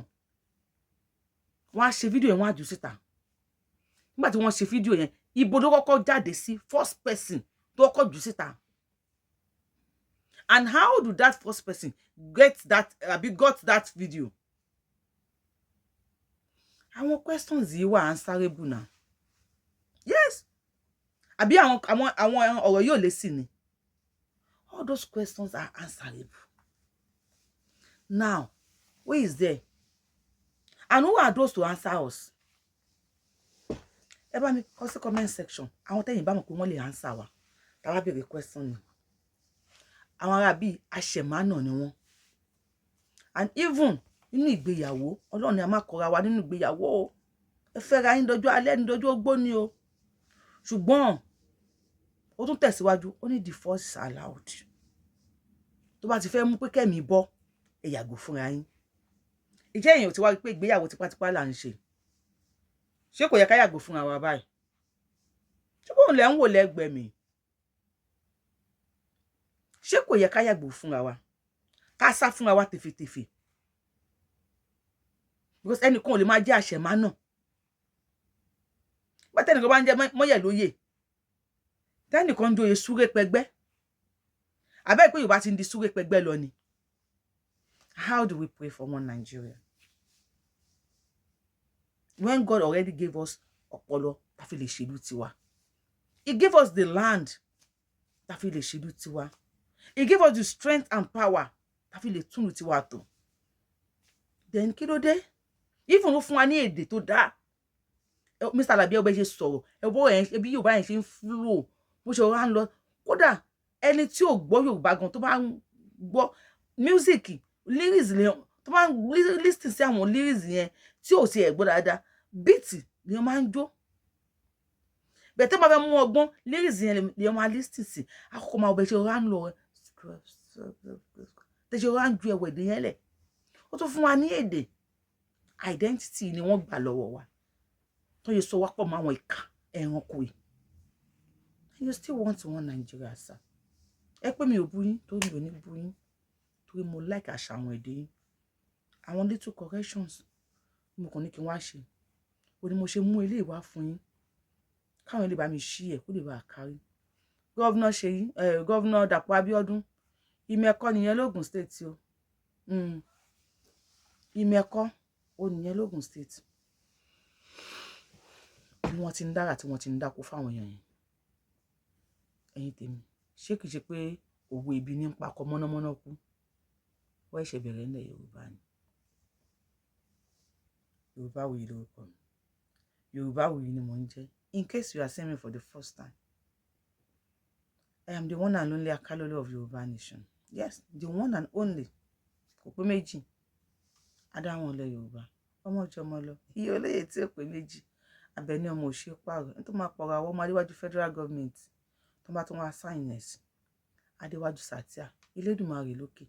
A: Wọ́n á ṣe fídíò yẹn, wọ́n á jù síta. Nígbà tí wọ́n ṣe fídíò yẹn, ibo ló kọ́kọ́ jáde sí, first person tó kọ́kọ́ jù síta. And how do that first person got that video? Àwọn questions yìí wà answerable now. Yes. Àbí àwọn ọ̀rọ̀ yóò lè sí ni. All those questions are answerable. Now, who is there? And who are those to answer us? Ẹ bá mi kọ sí comment section. Àwọn tẹ́yin bá mọ̀ pé wọ́n lè answer wa. Tá bá béèrè question ni. Àwọn ará bí àṣẹmánà ni wọ́n. And even nínú ìgbéyàwó, Ọlọ́run ni a máa kọ́ra wa nínú ìgbéyàwó. Ẹ fẹ́ra yín dọjọ́ alẹ́ ní dọjọ́ ogbó ni o. Ṣùgbọ́n ó tún tẹ̀síwájú, ó ní divorce is allowed. Tó bá ti fẹ́ mú pé kẹ́mi bọ́, ẹ yàgò fúnra yín. Ìjẹ́ èèyàn ti wá rí pé ìgbéyàwó tipátipá là ń ṣe. Ṣé kò yẹ ká yàgò fúnra wa báyìí? Ṣé kò lẹ́ ń wò lẹ́gbẹ̀ẹ́ mi? Ṣé kò yẹ ká yàgò fúnra wa? Ká sá fúnra wa tèfètèfè. Because ẹnìkan ò lè máa jẹ́ àṣẹmánà. Tẹ́nìkan bá ń jẹ́ mọ́yẹ̀ lóyè. Tẹ́nìkan ń joyè súré pẹgbẹ́. Àbẹ́ pé Yorùbá ti ń di súré pẹgbẹ́ lọ ni. How do we pray for one Nigeria? When God already gave us ọpọlọ tá fi lè ṣèlú tiwa. He gave us the land. tá fi lè ṣèlú tiwa. He gave us the strength and power tá fi lè túnú tiwa tò. Then kí ló dé? Even ló fún wa ní èdè tó dáa. Mr. Alabi ọbẹ̀ ṣe sọ̀rọ̀ ẹ̀bọ́ ẹ̀ ẹbí Yorùbá yẹn ṣe ń flow bó ṣe wá ń lọ. Kódà ẹni tí ò gbọ́ Yorùbá gan tó bá ń gbọ́ music lyrics lè tó bá ń listen sí àwọn lyrics yẹn tí ò sí ẹ̀ gbọ́ dáadáa beat ni wọ́n máa ń jó. Bẹ́ẹ̀ tẹ́ bá fẹ́ mú ọgbọ́n lyrics yẹn lè máa listen sí àkọ́kọ́ máa ọbẹ̀ ṣe wá ń lọ tẹ́ ṣe wá ń ju ẹ̀wẹ̀ èdè yẹn lẹ̀. Ó tún fún wa ní èdè identity ni wọ́n gbà lọ́wọ́ wa tó yẹ sọ wá pọ̀ mọ́ àwọn ìka ẹranko yìí. And you still want to want Nigeria, sir. Ẹ pé mi ò bú yín torí mi ò ní bú yín torí mo like àṣà àwọn èdè yín. Àwọn little corrections mo kàn ní kí n wá ṣe. Ó ní mo ṣe mú eléyìí wá fún yín káwọn lè bá mi ṣí ẹ̀ kó lè bá kárí. Governor Ṣèyí Governor Dàpọ̀ Abíọ́dún IMŁKO nìyẹn l'Ogun State o. IMЈKO ó nìyẹn l'Ogun State. Bí wọ́n ti ń dára tí wọ́n ti ń dákó fáwọn èèyàn yẹn. Ẹ̀yin tèmi ṣé kìí ṣe pé òwò ibi ní ń pa ọkọ mọ́nàmọ́ná kú wọ́n ẹ̀ṣẹ̀ bẹ̀rẹ̀ ńlẹ̀ Yorùbá ni. Yorùbáwùyí lórúkọ mi. Yorùbáwùyí ni mò ń jẹ́. In case you are seeing me for the first time, I am the one and only Akalolo of Yoruba Nation. Yes, the one and only. Kò pé méjì. Adáwọn ilẹ̀ Yorùbá. Ọmọ jọmọ lọ. Iye olóyè tí ó pé méjì. Abẹ́ni ọmọ òṣè pààrọ̀. Nítorí máa pọ̀rọ̀ àwọn ọmọ adéwájú federal government. Tó bá tún wá sign ness. Adéwájú Sàtíà. Elédùmarè lókè.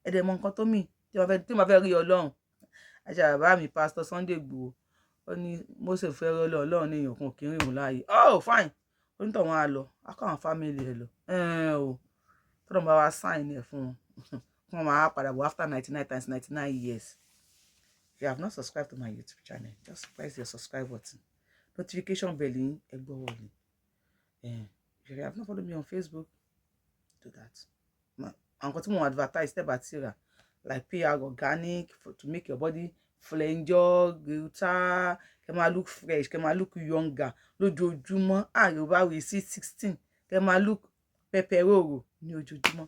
A: Ẹ̀dẹ̀ mọ nǹkan tó mì. Tí ma fẹ́ rí Ọlọ́run. Àṣà bàbá mi Pastor Sunday Igboho. Ó ní Mósè fẹ́ rí Ọlọ́run ní èèyàn kan kì í rìn láàyè. Oh, fine. Onítọ̀ wọn á lọ. A kọ́ àwọn family ẹ̀ lọ. Tọ́lọ́ bá wá sign ẹ̀ fún wọn. Wọ́n máa padà bọ̀ after 99 times 99 years. If you have not subscribed to my YouTube channel, just press the subscribe button. Notification bell in Egbo Woli. If you have not followed me on Facebook, do that. I'm going to advertise step by step, like PR organic to make your body flange, glitter, can look fresh, can look younger. Lójoojúmọ́, Yorùbáwùyí 16, can look pepperoro ní ojoojúmọ́.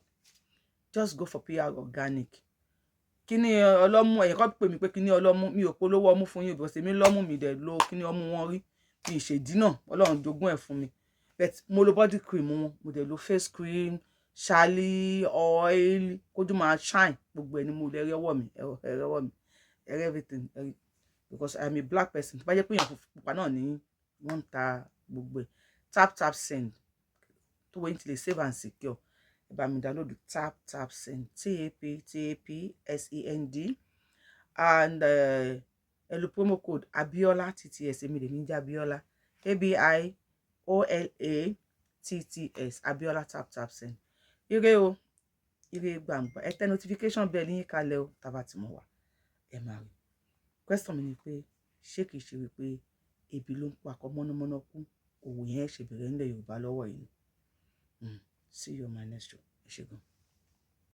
A: Just go for PR organic. Kíni ọlọ́mú ẹ̀yin kan pè mí pé kíni ọlọ́mú mi ò polówó ọmú fún yín because èmi lọ́mú mi dẹ̀ lo kíni ọmú wọn rí mi ìṣèdí náà Ọlọ́run jogún ẹ̀ fún mi but mo lo body cream wọn mo dẹ̀ lo face cream Charlie oil kójú máa shine gbogbo ẹni mo lè rẹ́wọ́ mi everything because I am a black person tó bá jẹ́ pé èèyàn pupa náà ní wọ́n ń ta gbogbo ẹ̀ tap send tó wọ́n ti lè save and secure. By me download tap send TAP and the promo code Abiola TTS emi de ninja Abiola ABIOLA TTS Abiola tap send ire o ire gbangba ẹ tẹ notification bell yín kalẹ̀ o taba tí mo wà ẹ máa rí question mi ni pé ṣé kìí ṣe wípé ebi ló ń pa ọkọ mọ́nàmọ́ná kú òwò yẹn ṣe bẹ̀rẹ̀ ńlẹ̀ Yorùbá lọ́wọ́ yìí. See you on my next show.